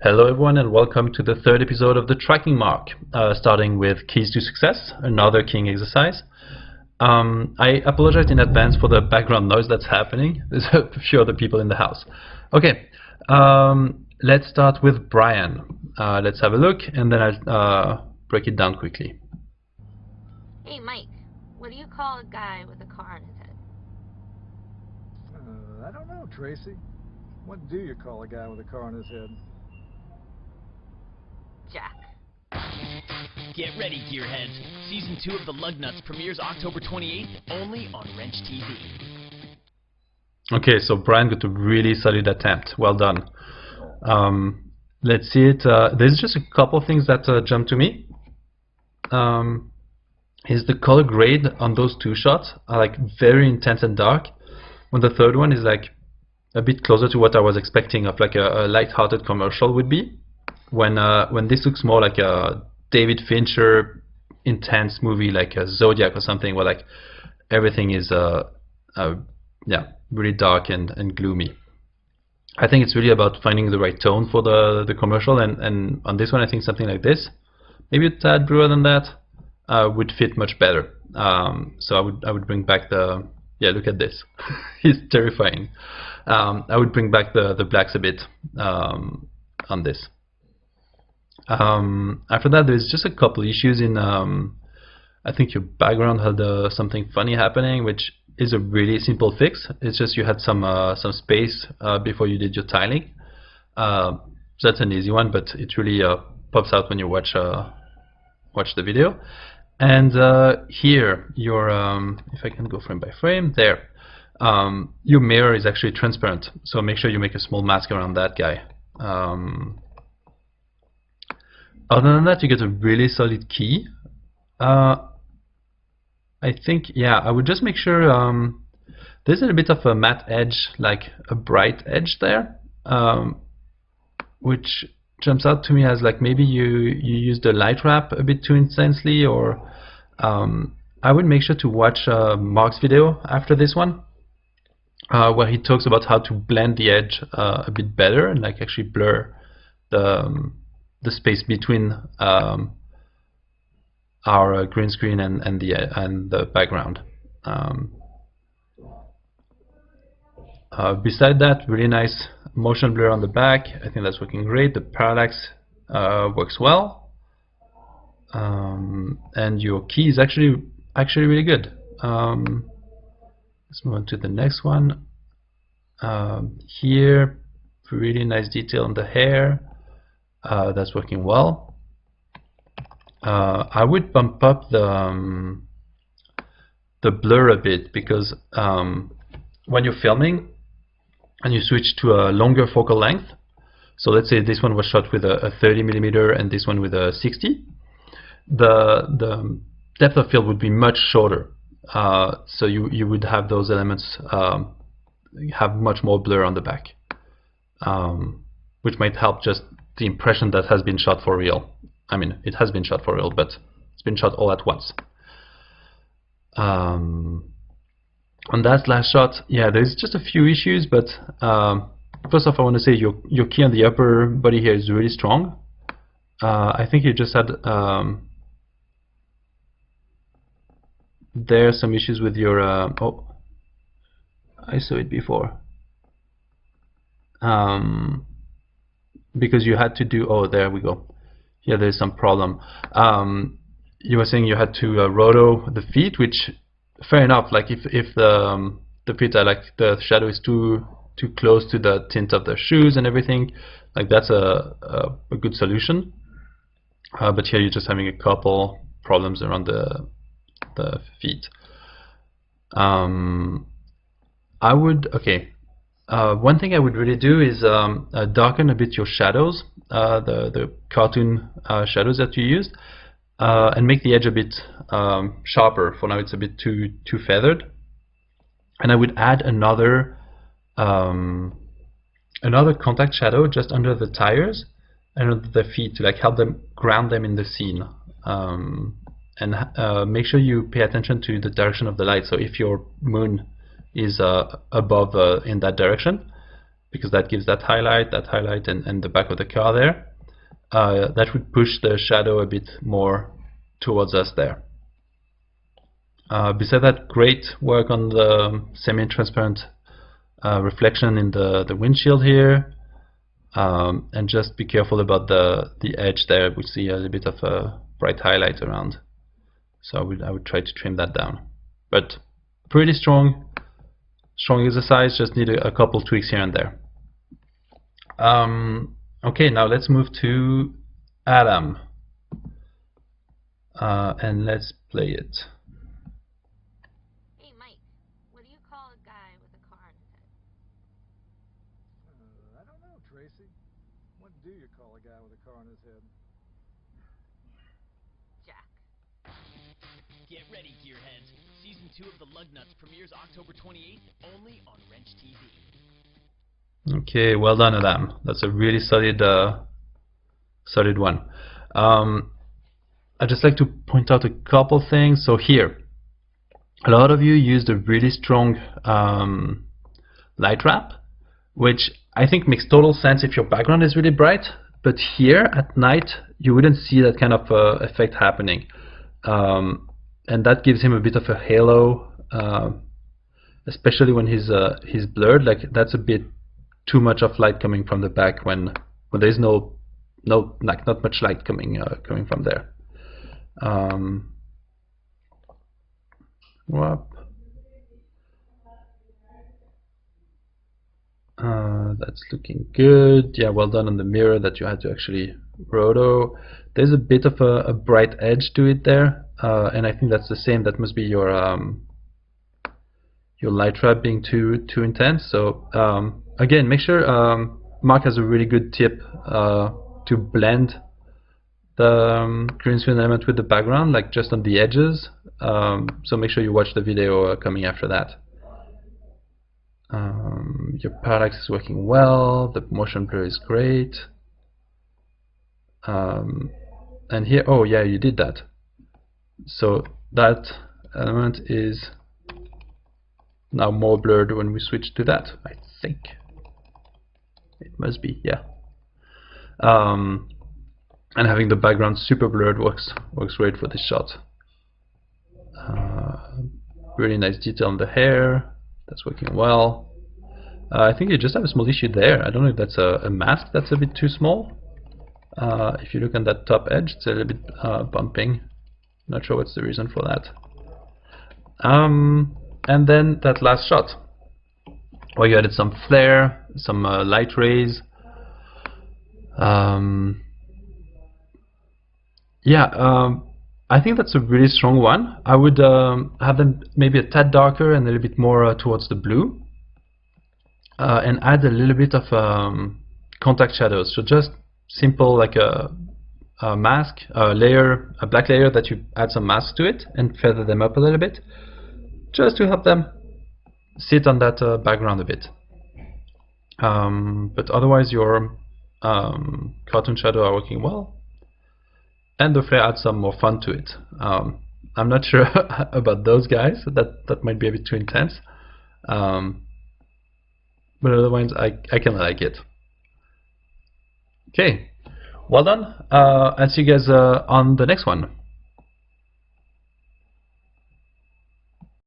Hello everyone and welcome to the third episode of the tracking mark, starting with keys to success, another keying exercise. I apologize in advance for the background noise that's happening. There's a few other people in the house. Okay, let's start with Brian. Let's have a look and then I'll break it down quickly. Hey Mike, what do you call a guy with a car on his head? I don't know, Tracy. What do you call a guy with a car on his head? Jack. Get ready, gearheads. Season 2 of The Lugnuts premieres October 28th, only on Wrench TV. Okay, so Brian got a really solid attempt. Well done. Let's see it. There's just a couple things that jump to me. Is the color grade on those two shots are like very intense and dark, when the third one is like a bit closer to what I was expecting of like a light-hearted commercial would be. When this looks more like a David Fincher intense movie like a Zodiac or something, where like everything is yeah, really dark and gloomy. I think it's really about finding the right tone for the commercial, and on this one I think something like this, maybe a tad bluer than that, would fit much better. So I would bring back the, yeah, look at this. It's terrifying. I would bring back the blacks a bit on this. After that, there's just a couple issues in I think your background had something funny happening, which is a really simple fix. It's just you had some space before you did your tiling. So that's an easy one, but it really pops out when you watch the video. And here, your if I can go frame by frame, there, your mirror is actually transparent. So make sure you make a small mask around that guy. Other than that, you get a really solid key. I think, yeah, I would just make sure there's a bit of a matte edge, like a bright edge there, which jumps out to me as like maybe you use the light wrap a bit too intensely, or I would make sure to watch Mark's video after this one, where he talks about how to blend the edge a bit better and like actually blur the space between our green screen and the background. Beside that, really nice motion blur on the back. I think that's working great. The parallax works well, and your key is actually really good. Let's move on to the next one. Here, really nice detail on the hair. That's working well. I would bump up the blur a bit, because when you're filming and you switch to a longer focal length, so let's say this one was shot with a 30mm and this one with a 60, the depth of field would be much shorter. So you would have those elements have much more blur on the back, which might help just the impression that has been shot for real. I mean, it has been shot for real, but it's been shot all at once. On that last shot, yeah, there's just a few issues, but first off, I want to say your key on the upper body here is really strong. I think you just had there are some issues with your oh, I saw it before. Because you had to do, oh, there we go. Yeah, there's some problem. You were saying you had to roto the feet, which, fair enough. Like if the feet are like, the shadow is too close to the tint of the shoes and everything, like that's a good solution. But here you're just having a couple problems around the feet. I would, okay. One thing I would really do is darken a bit your shadows, the cartoon shadows that you used, and make the edge a bit sharper. For now it's a bit too feathered. And I would add another contact shadow just under the tires and under the feet to like help them ground them in the scene. And make sure you pay attention to the direction of the light. So if your moon is above in that direction, because that gives that highlight, and the back of the car there. That would push the shadow a bit more towards us there. Besides that, great work on the semi-transparent reflection in the windshield here. And just be careful about the edge there. We see a little bit of a bright highlight around. So I would try to trim that down. But pretty strong exercise, just need a couple tweaks here and there. Okay, now let's move to Adam. And let's play it. Hey, Mike, what do you call a guy with a car in his head? I don't know, Tracy. What do you call a guy with a car in his head? Jack. Get ready, gearheads. Season 2 of the Lugnuts premieres October 28th, only on Wrench TV. Okay, well done, Adam. That's a really solid one. I'd just like to point out a couple things. So here, a lot of you used a really strong light wrap, which I think makes total sense if your background is really bright, but here at night you wouldn't see that kind of effect happening. And that gives him a bit of a halo, especially when he's blurred. Like, that's a bit too much of light coming from the back when there's not much light coming from there. Whoop. That's looking good. Yeah, well done on the mirror that you had to actually roto. There's a bit of a bright edge to it there, and I think that's the same. That must be your light trap being too intense. So again, make sure Mark has a really good tip to blend the green screen element with the background, like just on the edges. So make sure you watch the video coming after that. Your parallax is working well. The motion blur is great. And here, oh yeah, you did that. So that element is now more blurred when we switch to that, I think. It must be, yeah. And having the background super blurred works great for this shot. Really nice detail on the hair. That's working well. I think you just have a small issue there. I don't know if that's a mask that's a bit too small. If you look on that top edge, it's a little bit bumping. Not sure what's the reason for that. And then that last shot, where you added some flare, some light rays. I think that's a really strong one. I would have them maybe a tad darker and a little bit more towards the blue, and add a little bit of contact shadows. So just simple, like a mask, a black layer that you add some mask to it and feather them up a little bit, just to help them sit on that background a bit. But otherwise your cartoon shadow are working well, and the flare adds some more fun to it. I'm not sure about those guys. That might be a bit too intense. But otherwise I kind of like it. Okay, well done. I'll see you guys on the next one.